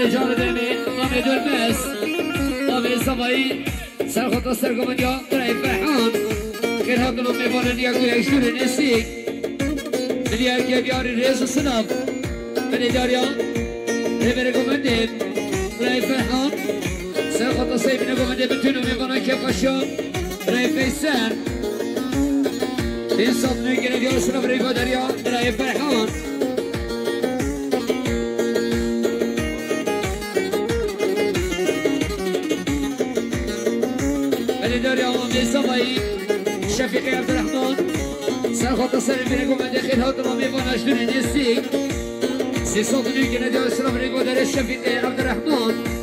رجال دمين آمد المس آمد صبایی سرخط سرگمانیا برای فرحان که ها دلو میبانن یکو یک شور نسیک من یکی بیاری ریز و سناب من داریا ریبر گمانده برای فرحان سرخط سیبین گمانده بتونو میبانن که پاشون برای فیسن این صدنوی که ندیار سناب ریبا داریا برای فرحان داري عمامي صباي شفيقي عبد الرحمن سرخط السلام بينكم من داخل هذا الرمي وانا شنو نسيك سي صوت نيجي ندير السلام عليكم داري شفيقي عبد الرحمن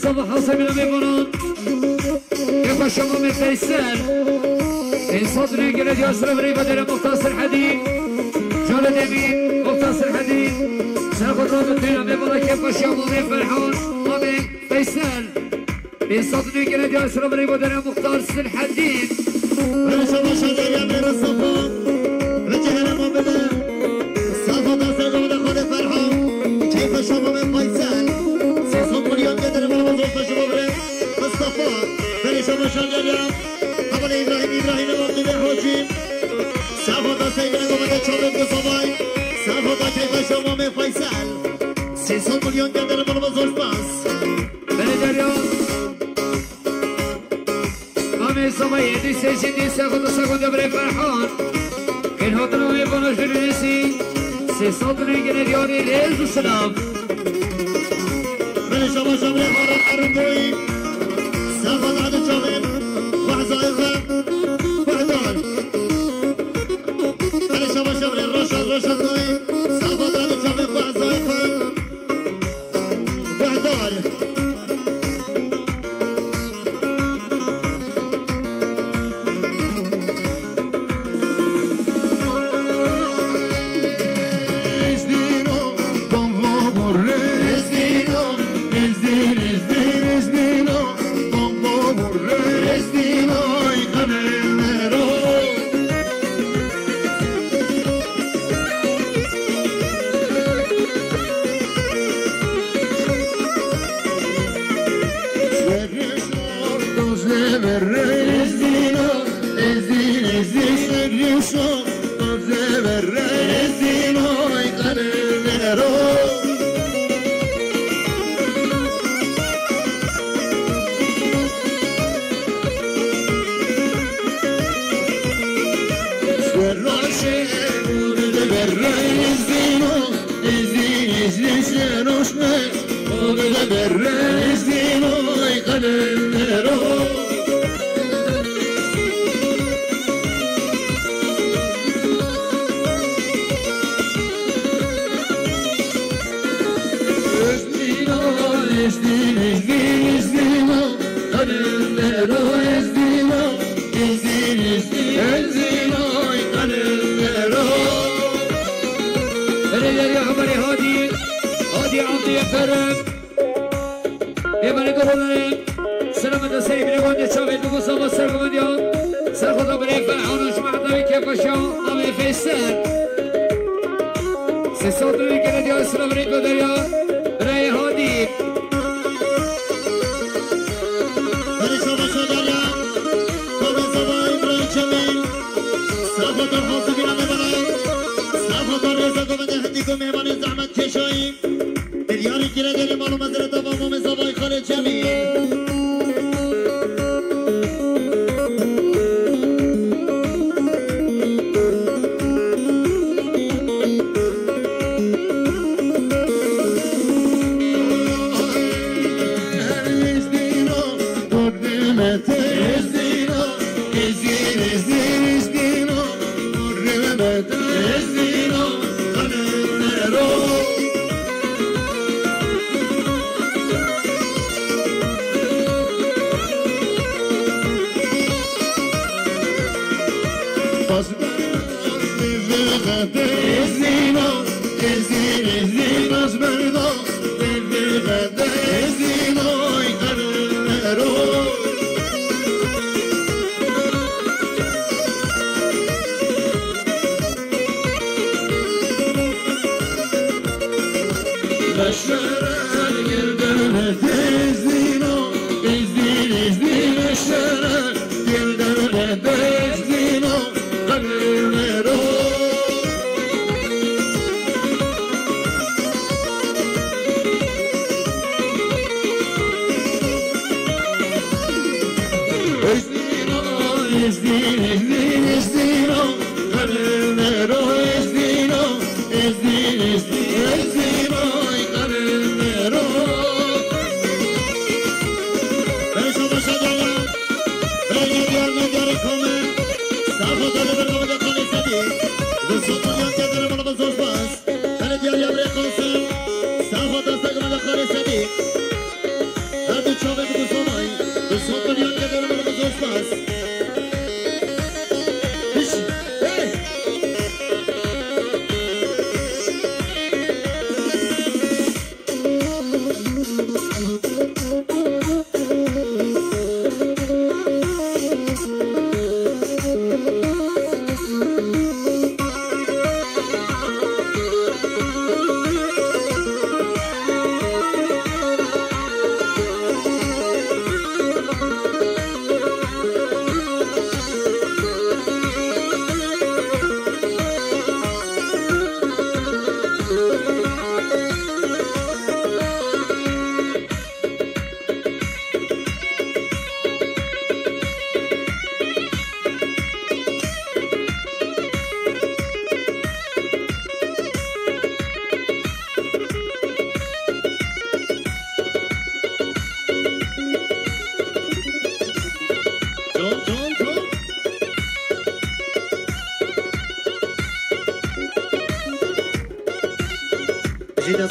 صباح حسن من ميمونون كيف الشمام الفيسان في صدري قلت يا سلام ريبة دير مختص الحديد جول اليمين مختص الحديد ساقط رابطين ميمونون كيف الشمام الفرحان مامي فيسان في صدري قلت يا سلام ريبة دير مختص الحديد رشا رشا دير من الصفا رجعنا مبدا الصفا دا ساقط دخل الفرحان كيف الشمام الفيسان مصطفى بني شمشان اليوم حمل إبراهيم وقت الحوجي سافوتا سيدنا قمت شوبت بصباي سافوتا كيف شمام فيصل 300 مليون قدر من بزرگ باس بني اليوم مامي صباي دي سيشن دي سافوتا ساقود بري فرحان كن هوتنو يبونو شريسي 300 مليون ديوري ليز وسلام بني شمشان اليوم حرموي سافد عدد شامل وحزائفة وحدان علي شامل شامل الرشد نوي سافد عدد شامل وحزائفة وحدان مالو مزر دوام و زوای خال جمیل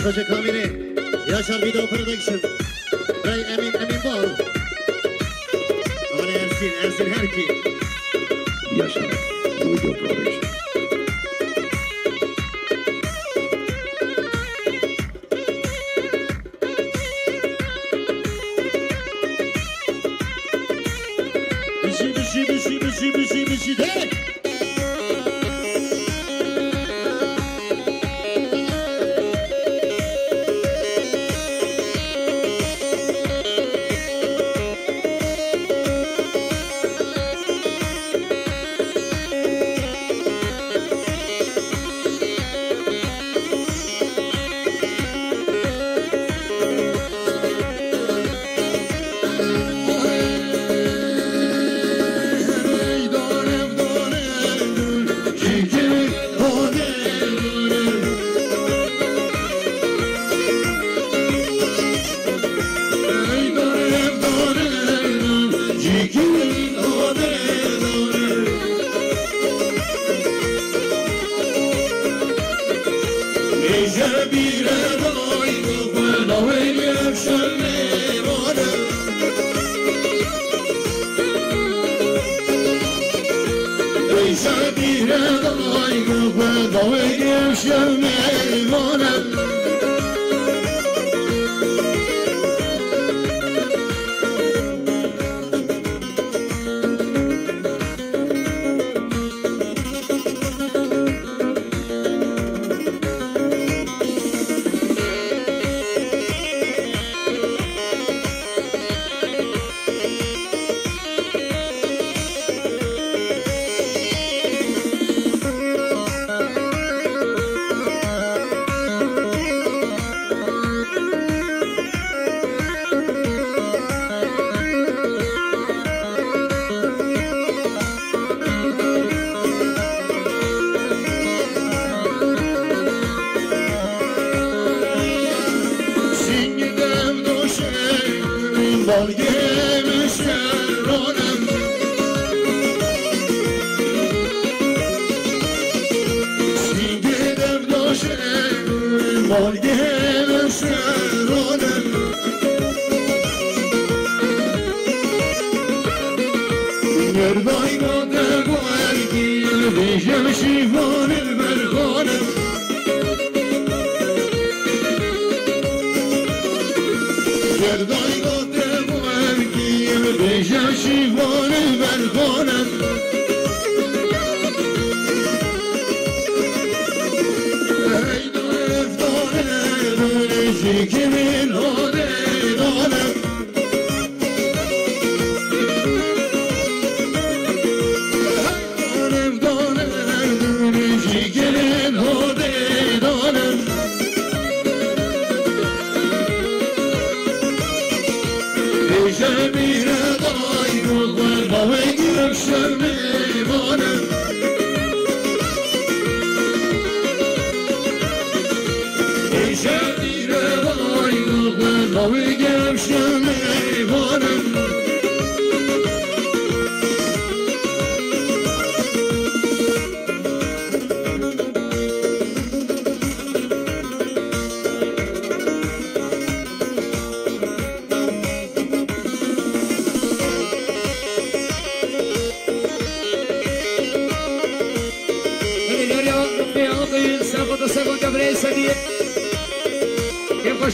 Hoca Kamil'i, Yaşar Video Production, Ray Emin Bal, Aman Ersin Herki, Yaşar Video Production. Bişi de.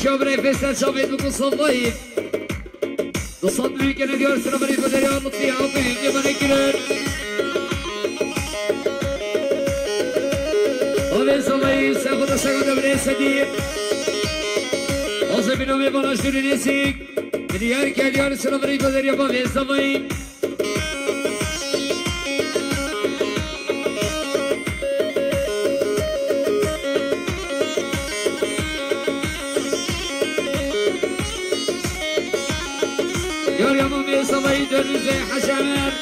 شابري فيستر شابيت بقصة تصدري كنا ديار سنبري بدريان لطفي عطيه جبن كرر ومن صلي ساخد ساخد بري سدير وصي بنومي بناشتري نسيك ديار كديار سنبري بدريان بمن صلي صبي درزي حشمر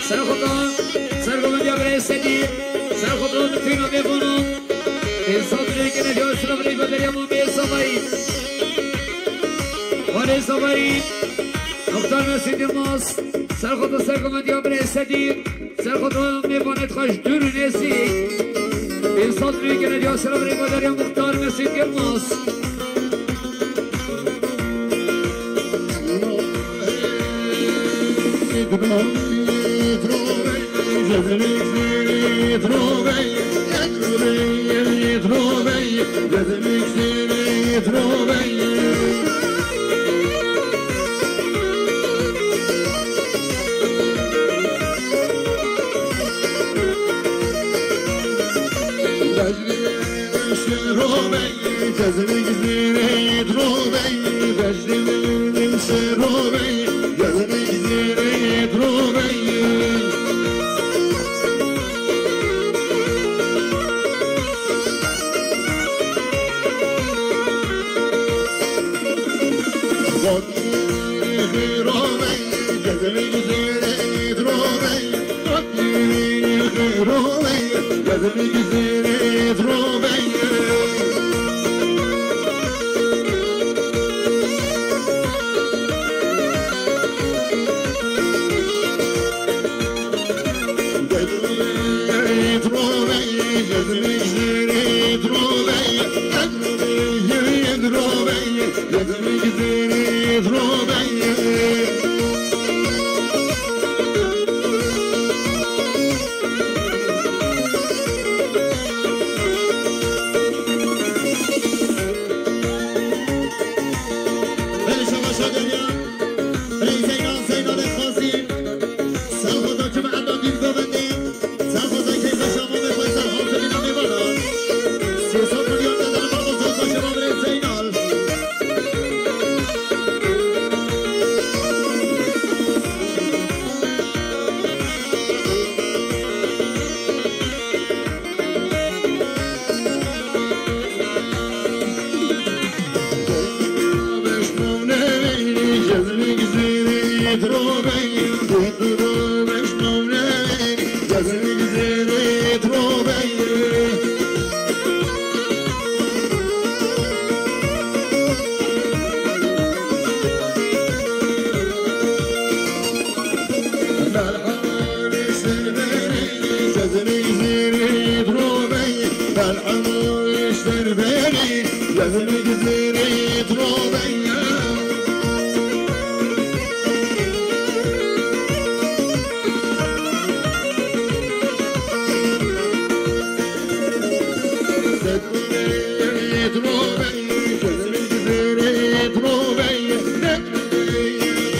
سرخطان سرقم جبري سديد سرخطان فينا بيفونون الصدري كنا جو سربري بدريا مبي صبي ولي صبي اختار نسيد الماس سرخطان سرقم جبري سديد سرخطان بيفونت خش دور نسي الصدري كنا جو سربري بدريا مختار نسيد الماس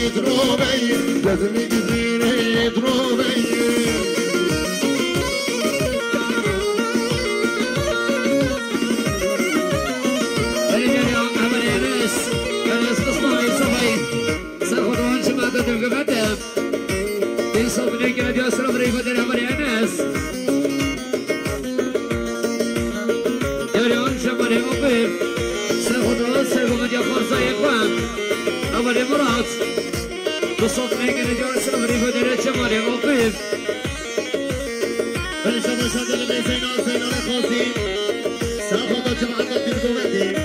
دروبي لازم يجزيني دروبي بصوت نيجي نجار سلامري بدر جمالي موقف بلشة بشة دل زينال خاصي سافا جماعة الدين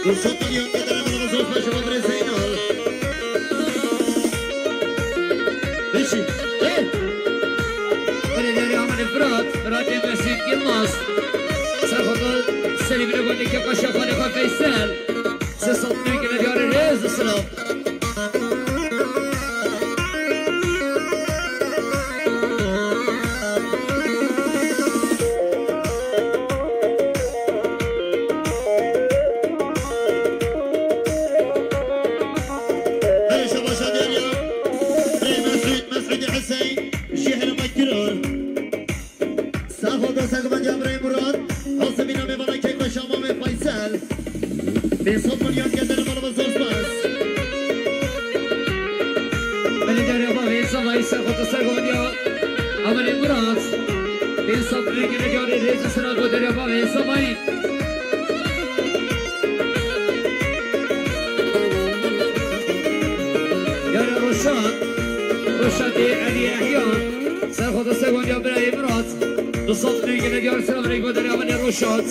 بصوت مليون قدر من بصوت بشة بدر زينال بشي ولي داري عمل فرات فرات مسجد قماص سافا سليم نقول لك يبقى شافاني خا فيصل سصوت نيجي نجار الرئيس السلام بالصوت نيجي نجار سلام ريكو دري عمل الرشاد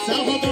Salva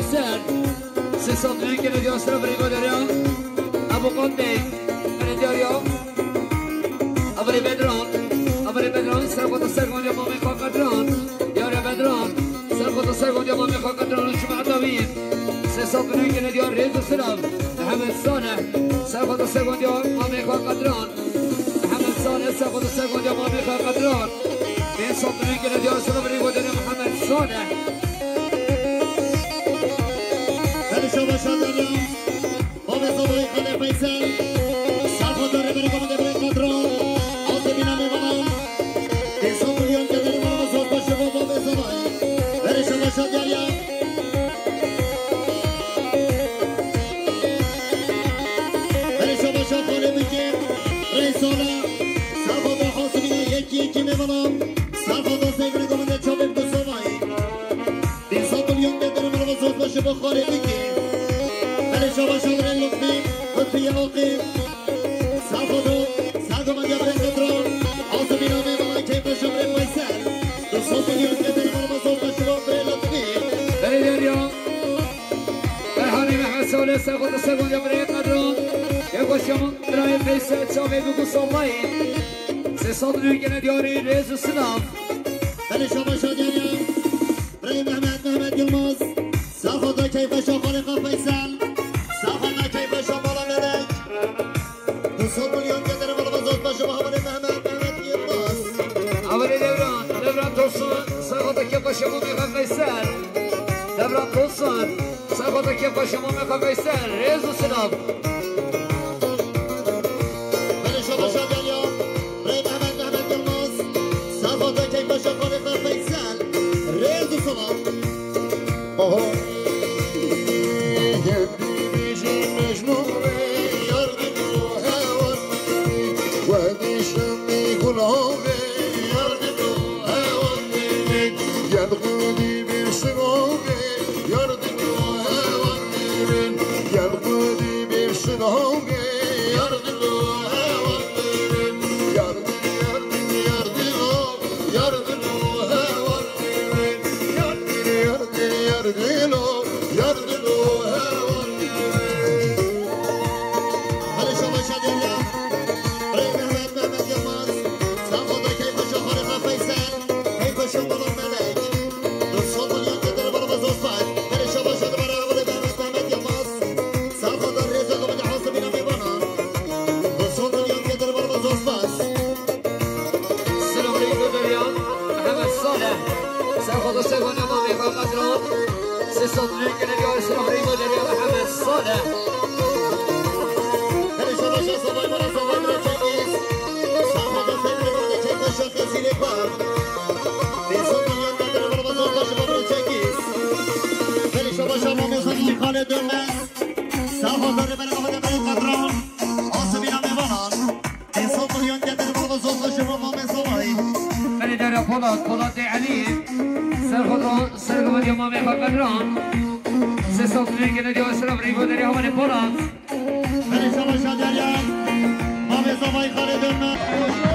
فيصل سيصدرين كده دي أسرة بريبا دريا أبو قندي من دياريا أبري بدران سرقة السرقون يا مامي قدران يا بدران سرقة السرقون يا مامي قدران شمع داوين سيصدرين كده دي ريز السلام محمد صالح سرقة السرقون يا مامي قدران محمد صالح سرقة السرقون يا مامي قدران بيصدرين كده دي أسرة بريبا دريا محمد صالح شما شادریا بابا زوی خاله فیصل صافو داره بره کم دبره قدران آزه بینا میبانم دیسان میلیون که داره بابا زود باشه بابا زوی بره شما شادریا بره شما شادره میگیم رئیسانا صافو دا حاصلی یکی میبانم صافو دا زیبره کم ده چابیم دو زوی دیسان میلیون که داره بابا زود باشه بخوره میگیم شما شادر لطفی موقف صافدو ساگو من جبر قدران آزمی نامه مالا کیف شمر فیصل 200 میلیون که در مرمزون بشما بره لطفی بره دریا برحانی محمد ساله ساگو ساگو جبر قدران یکو شما برای فیصل چاوه بگو صالحی 300 میلیون که ندیاری ریز و سلام بره شما شادریا برای محمد یلماز صافدو کیف شما خالق فیصل دبران توصل ساقط كيف شمو ميخا فيصل دبران توصل ساقط كيف شمو ميخا فيصل ريزو سلام بله شما شادریا برای محمد یلماز ساقط كيف شمو ميخا فيصل ريزو سلام Polat Ali Sergo Maria Mame Bakadran Se soffre che ne dio essere avremo delle romane Polat bene شما شادریا Mame زوی خاله دنبال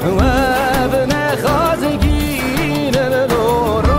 وابن خازقين النور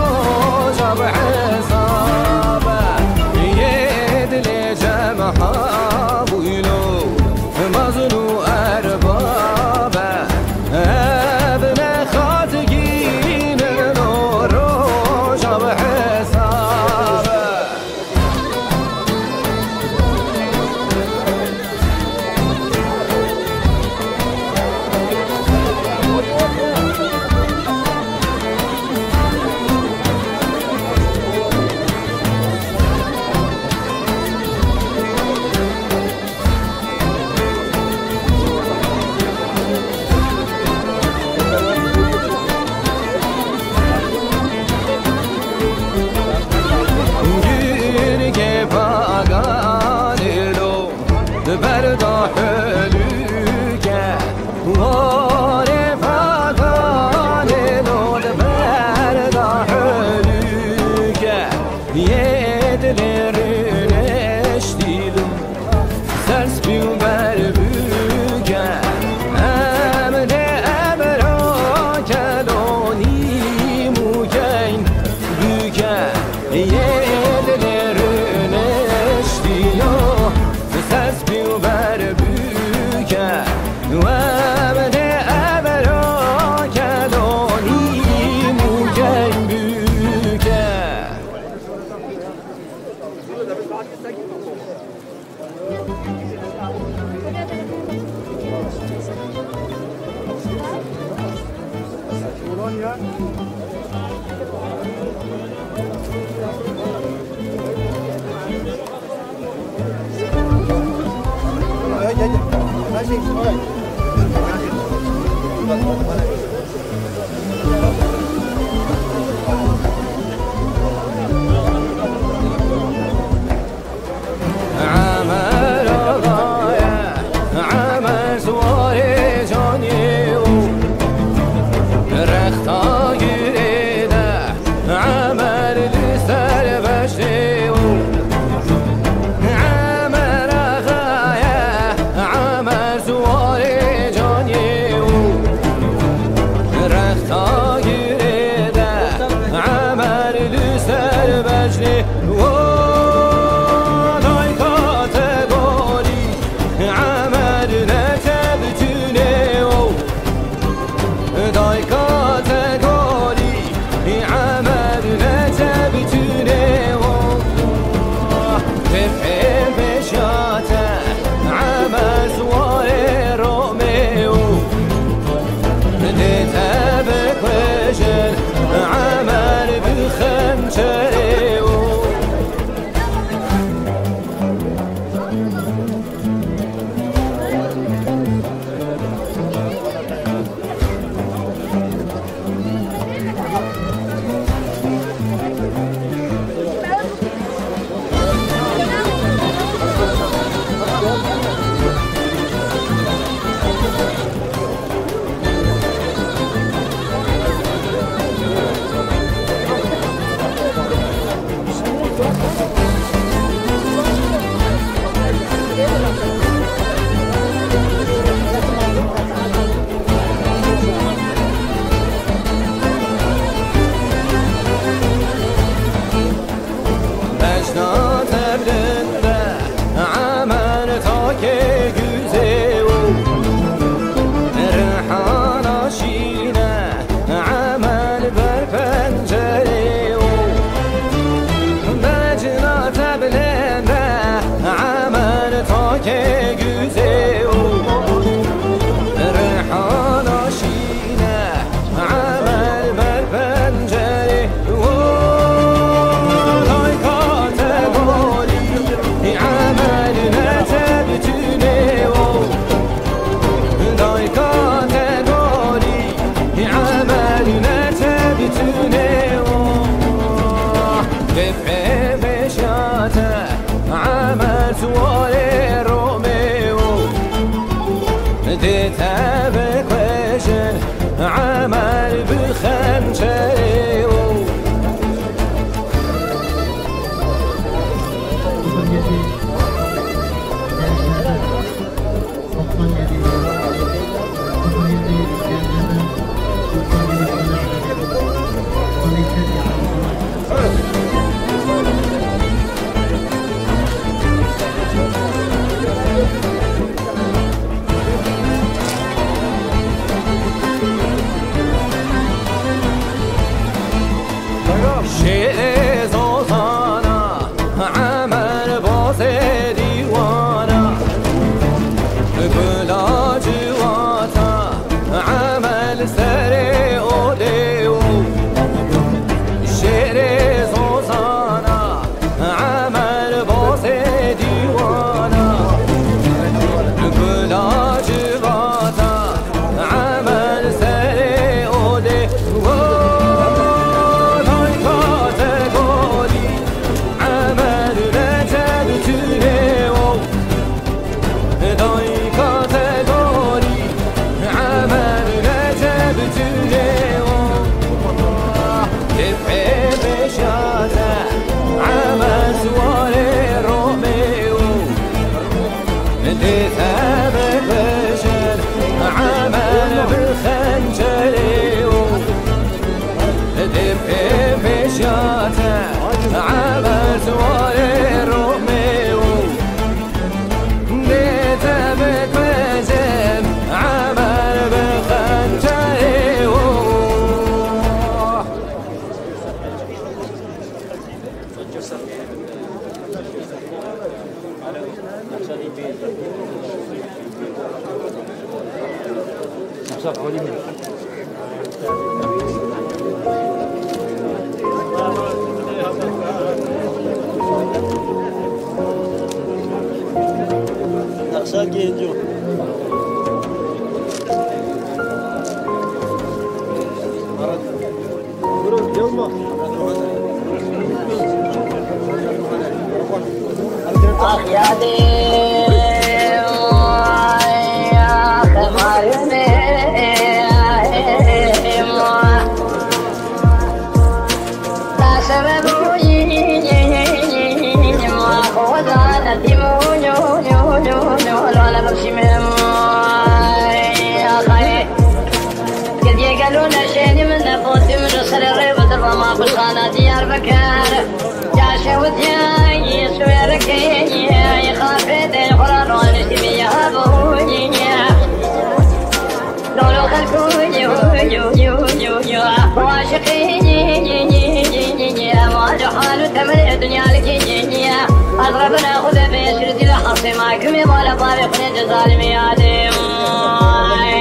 أضربنا خذ بيشرد الحصي معكم يبغى طارق نجزال ميادم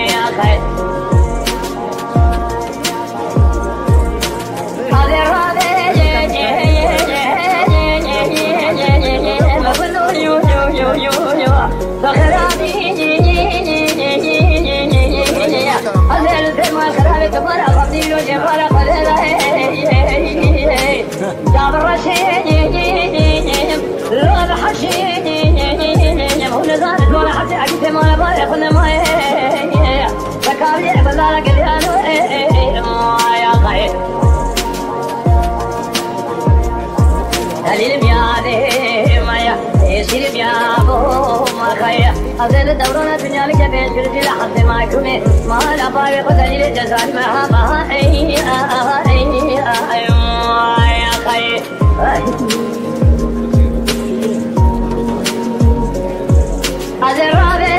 يا خير هذه الرابع ما كله يو يو يو يو فخرابي هذا الفيلم خرابي كبار قبضي له جبار قدره جاب الرشيد لا حشين هو نزال ولا حتى أكيد ما نبغى خلنا ما فكاري بدارك اليانو يا خير هليل بيادي مايا يصير بيابو ما خير أزل الدورة الدنيا لك بين كل لحظة ما كمي ما نبغى خذ هليل جزال ما يا خير هذا الرابع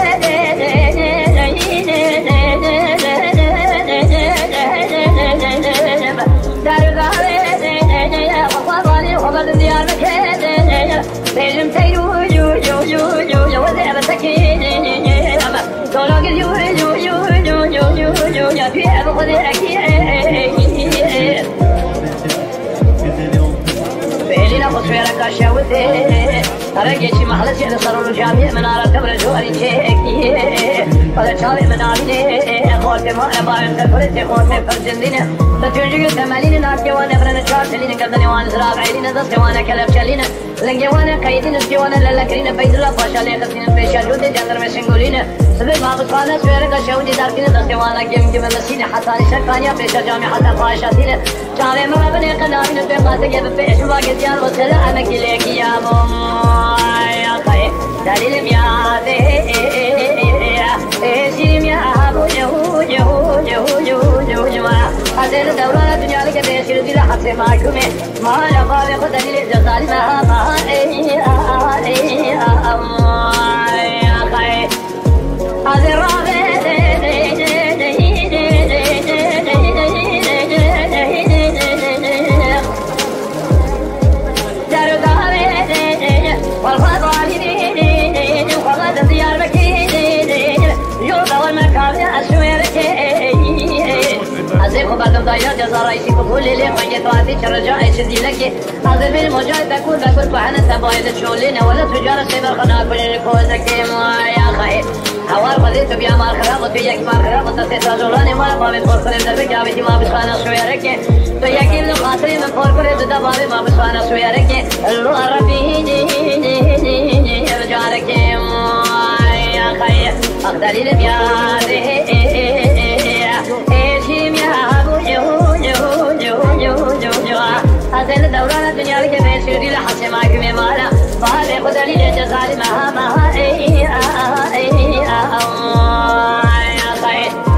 رجعت محل سيد صاروا الجامع منارة تبرز جواري شيكي هذا شاوي من عبيني خوات ما أبارن تفرت خوات فرزندين تتوجه ثمانين ناكي وانا برن شارتلين قدني وانا زراب عيدين دست وانا كلب شالين لنجي وانا قيدين اسكي وانا للكرين بيد الله باشا ليقتين بيشا جود جندر مسنقولين سبب ما بطانا سويرك شاودي دارتين دست وانا جم نسين حتى نشكانيا بيشا جامع حتى فاشاتين شاوي ما بني قنامين بيقاتك يبفيش واقع ديار وسلا أنا كليك يا دليل ميادي سيري ميابو يهو يهو يهو يهو يهو يهو هذا الدورة الدنيا لك بيشير دي لحظة معكمي ما نبغى بخد دليل جزالي ما يا خير هذا الرابع بعدم دايرة جزا رئيسي كل اللي قيت وعدي ترجع يشدي لك هذا بالمجال تكون بكل فحنا تبايد تشولين ولا تجارة سيبر خنا كل كوزك يا خير حوار بديت بيا مال خراب وتيجي مال خراب وتستاجراني ما بابي فرقل دربك جابتي ما بسخانة شويرك تيجي له خاطري من فرقل زد بابي ما بسخانة شويرك الربي رجعلك يا خير أقدر لي بيا هذا الدورة الدنيا لك بيشير دي لحظة معكم مالا فهذا خذ لي جزالي ما يا خير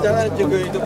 Jangan juga itu.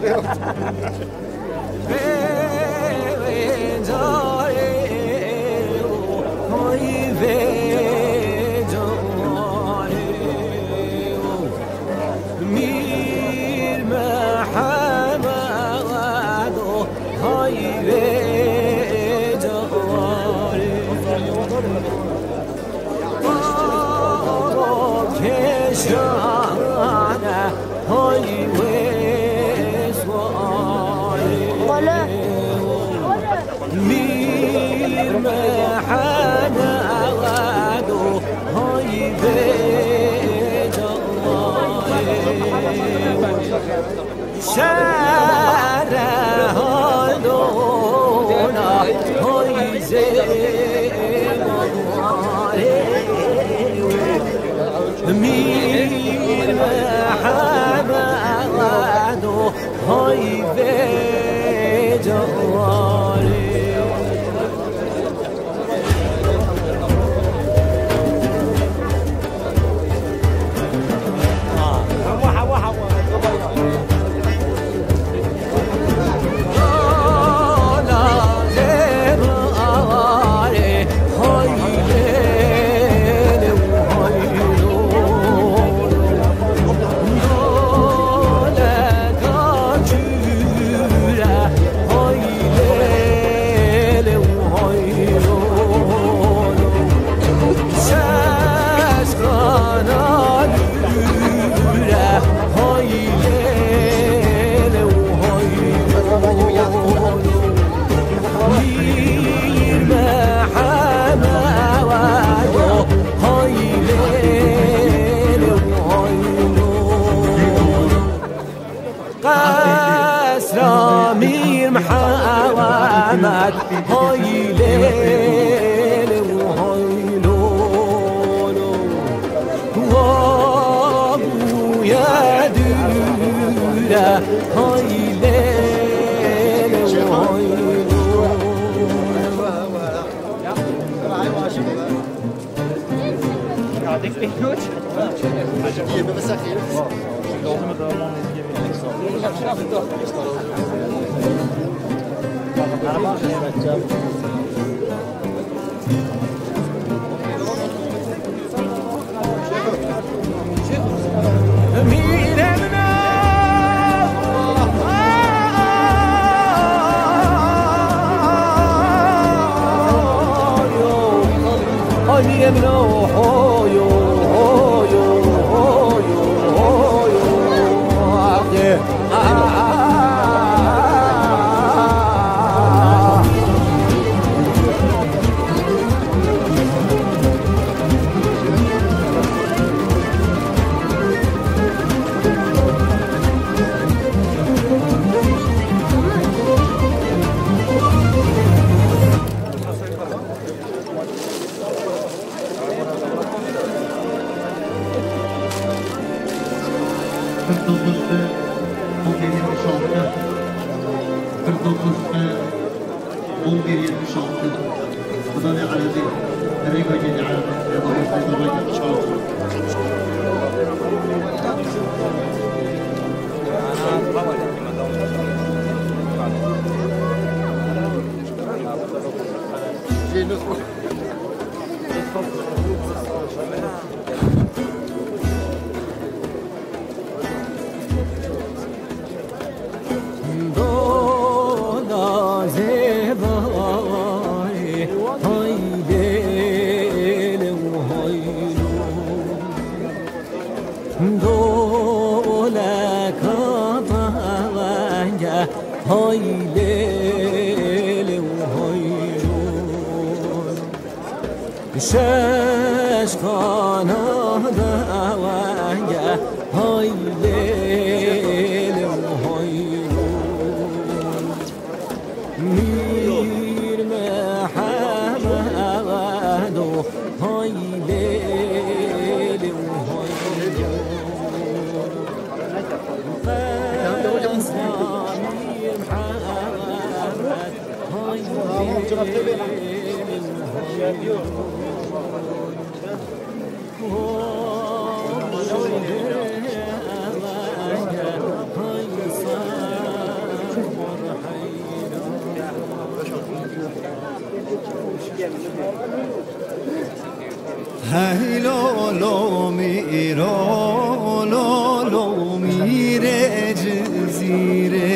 هی لولو میرو لولو میره جزیره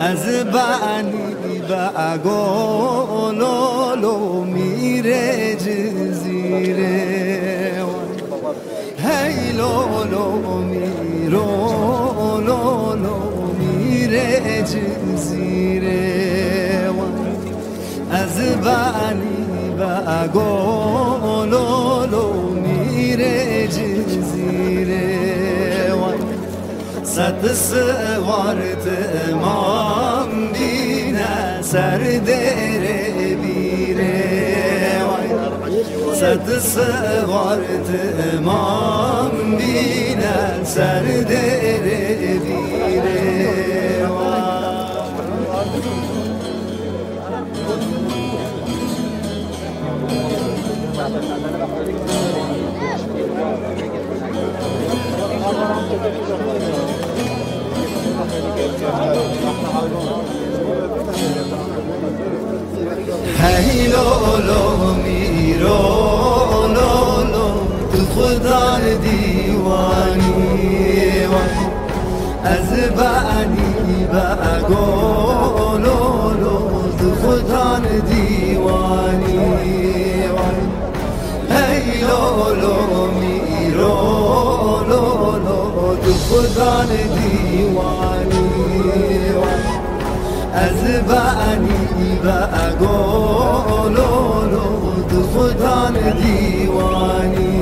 از بانی بگو لولو میره جزیره هی لولو میرو لولو میره جزیره از بانی بگو لولو میره جزیره صد سوارت امام بینه سر دره بیره صد سوارت امام بینه سر دره بیره هی لولو میرو لولو تو خدا دیوانی از بعنی بگو لولو تو خدا دیوانی هی لولو میرو لولو تو خدا دیوانی از بعنی بگو لولو تو خدا دیوانی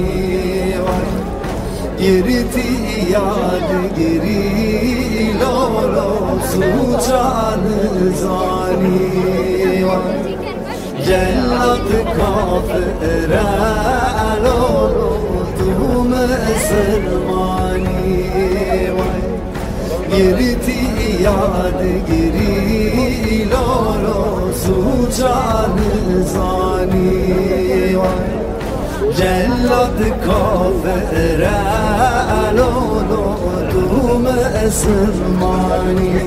گریتی یاد گری لولو سوچان زانی جلت کافر لولو تو مسلمانی گریتی یاد گری لولو سوچان زانی جلت کافر لولو تو مسلمانی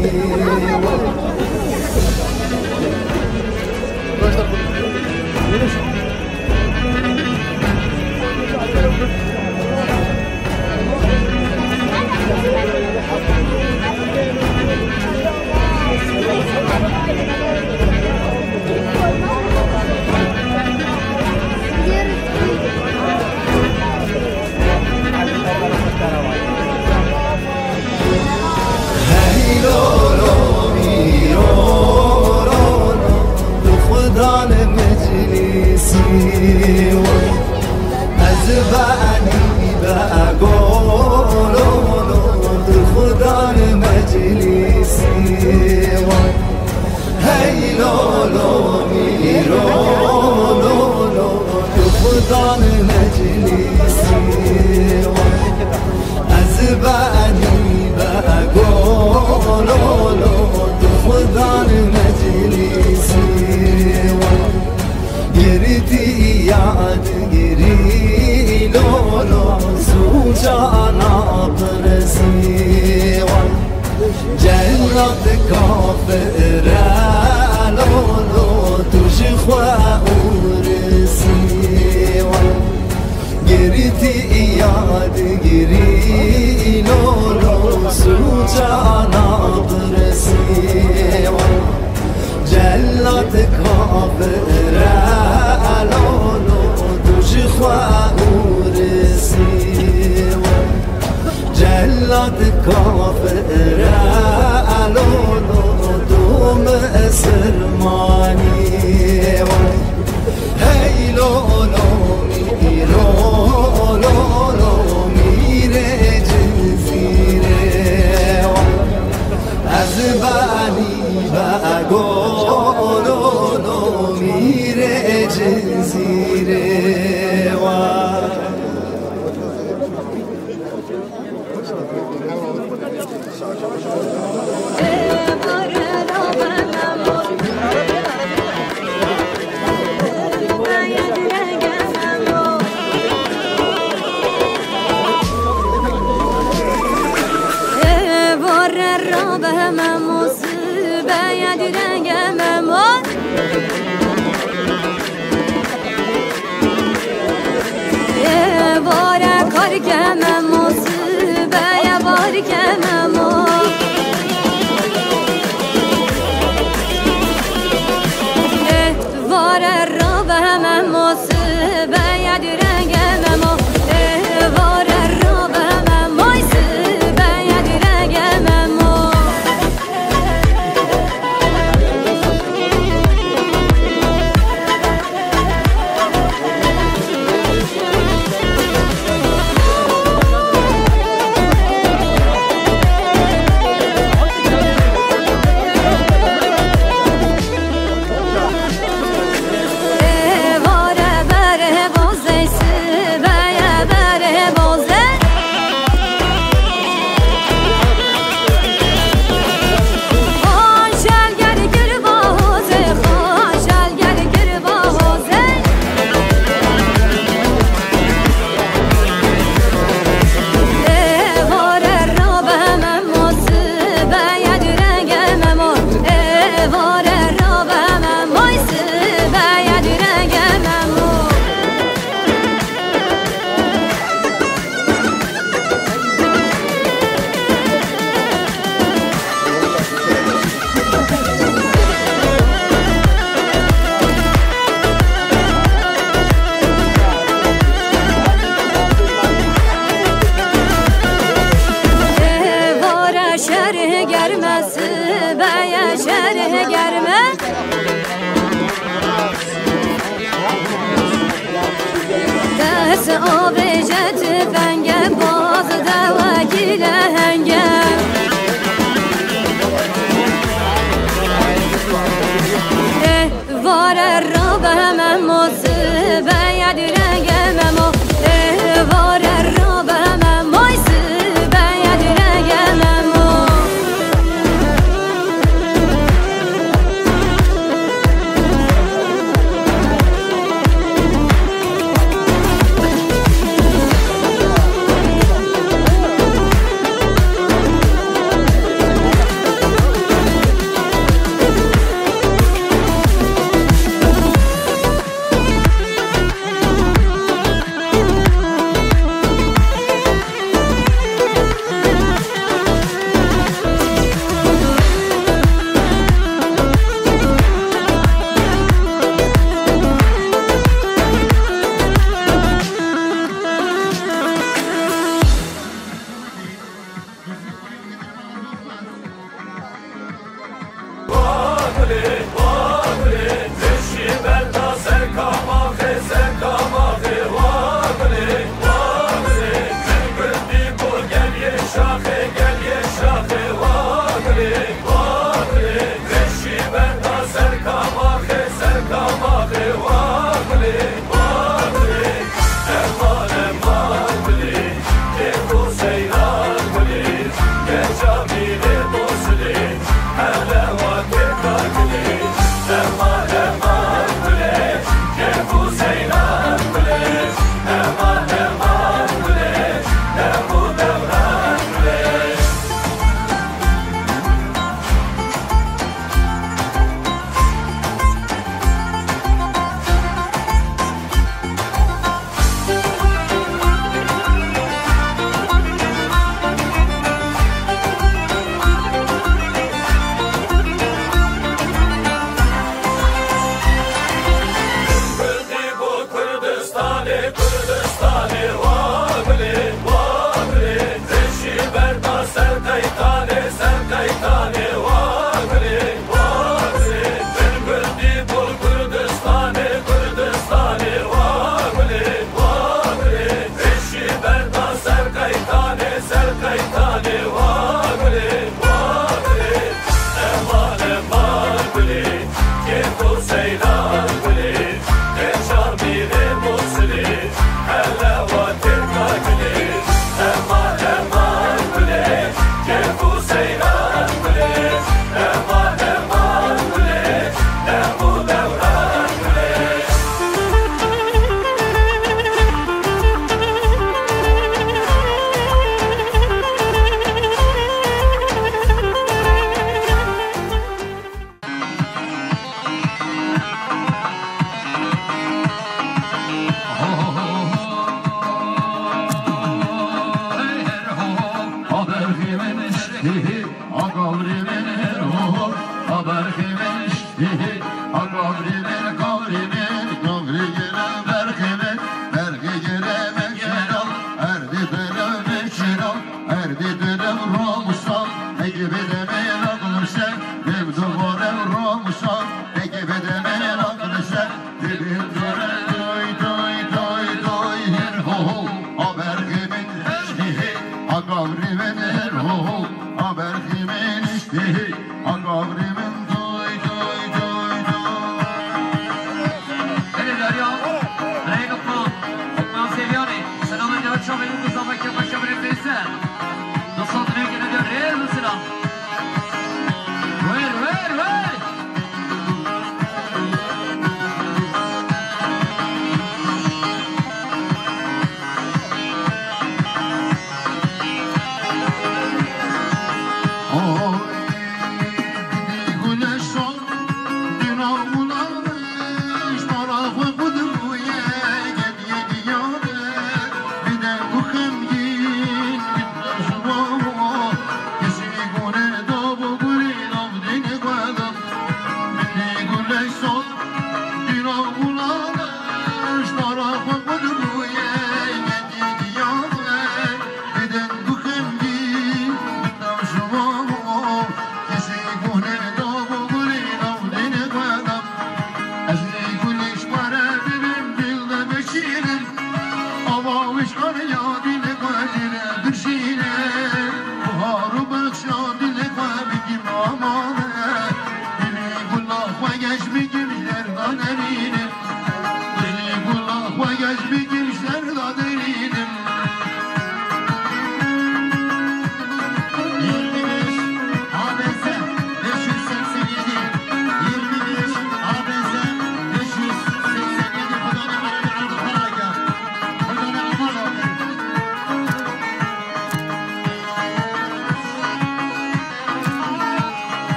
هی لولو میرو لولو تو خدا مجلسی از بعنی بگو لولو تو خدا مجلسی هی لولو میرو لولو تو خدا مجلسی از بعنی بگو لولو تو خدا مجلسی گریتی یاد گری لولو سوچانا برسی جلت کافر لولو توش خواه ورسی گریتی یاد گری لولو سوچانا برسی جلت کافر لولو توش خواه ورسی جلت کافر لولو تو مسلمانی هی لولو میرو لولو میره جزیره از بعنی بگو لولو میره جزیره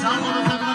Sağ olun.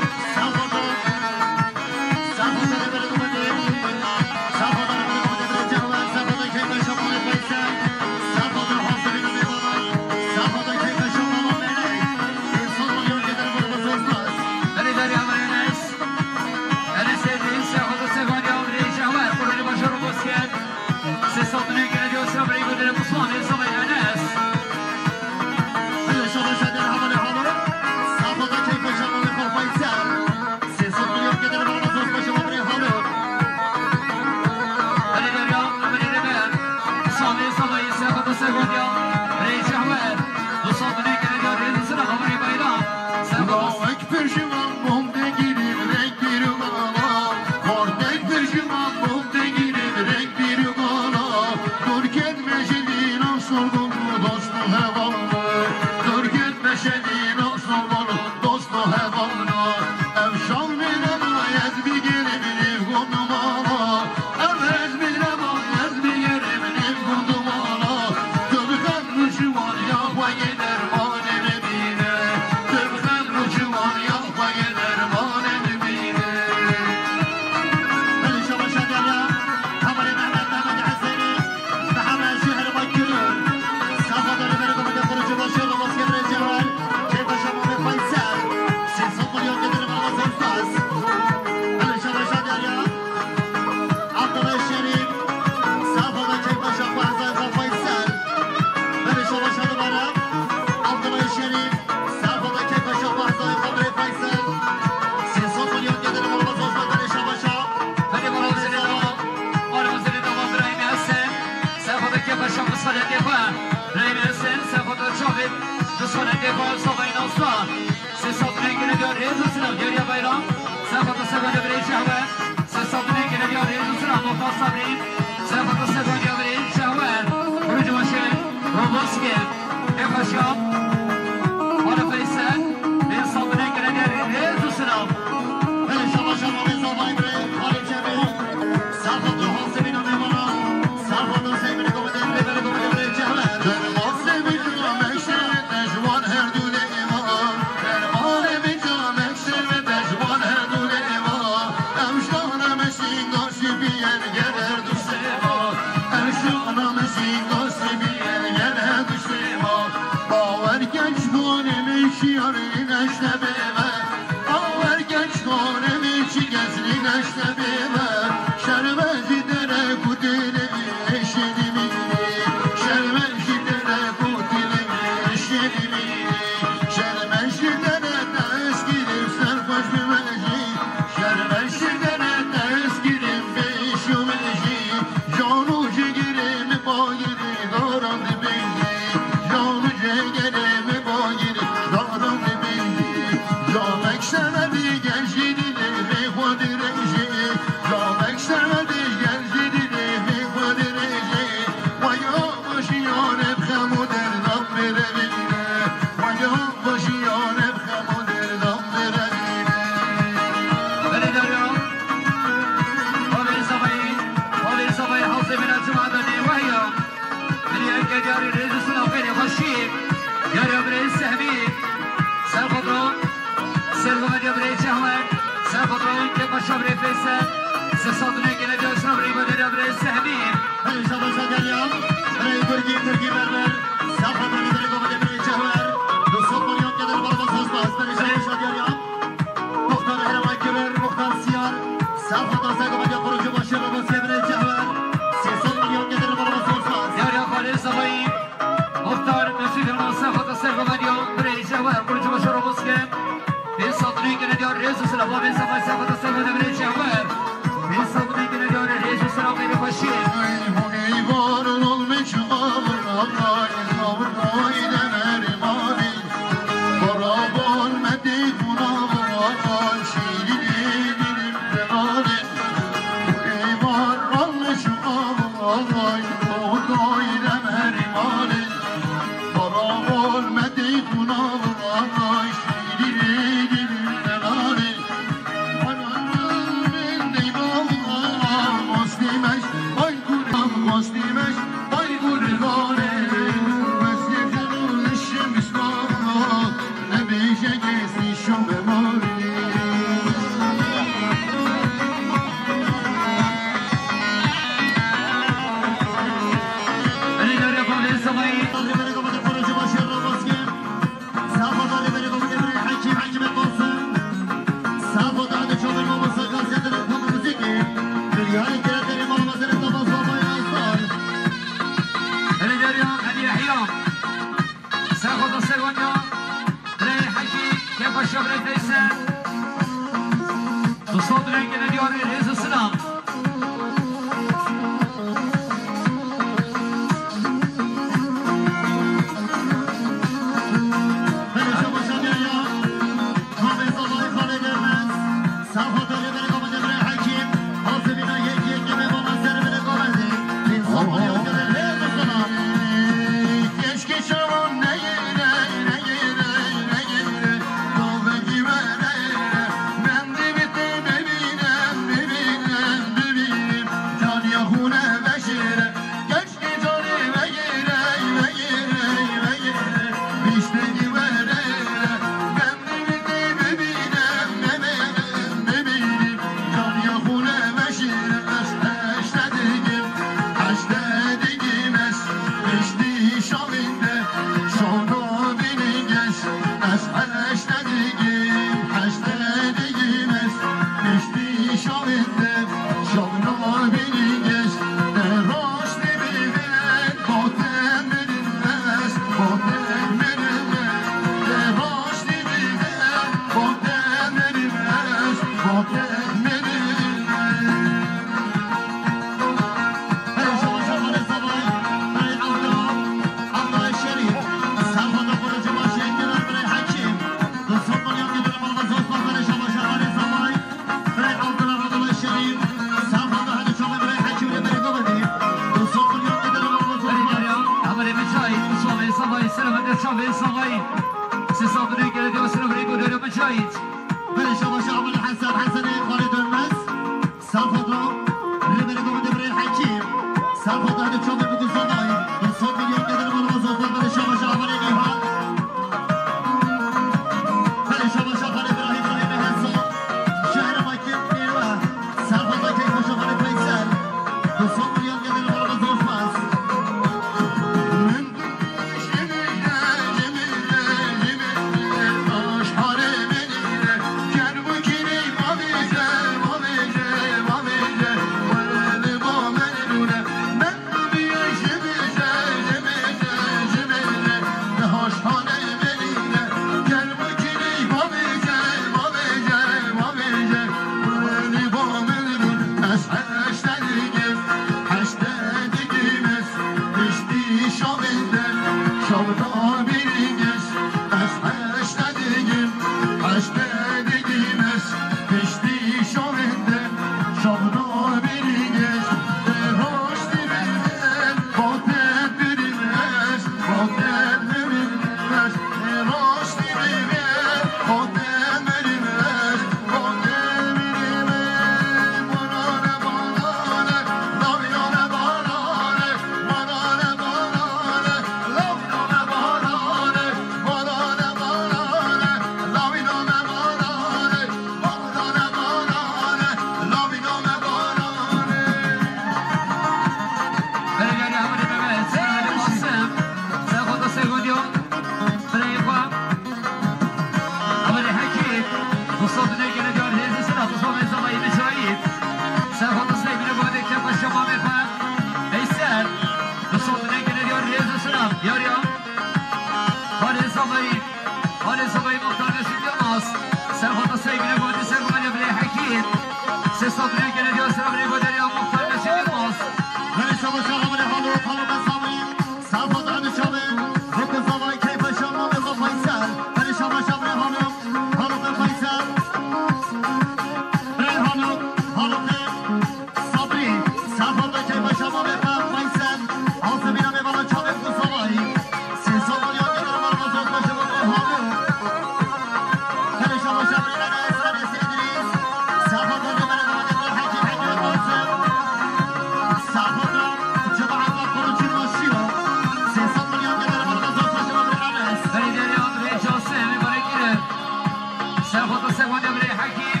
Servo do segundo, Gabriel Hakim.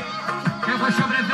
Quem foi sobre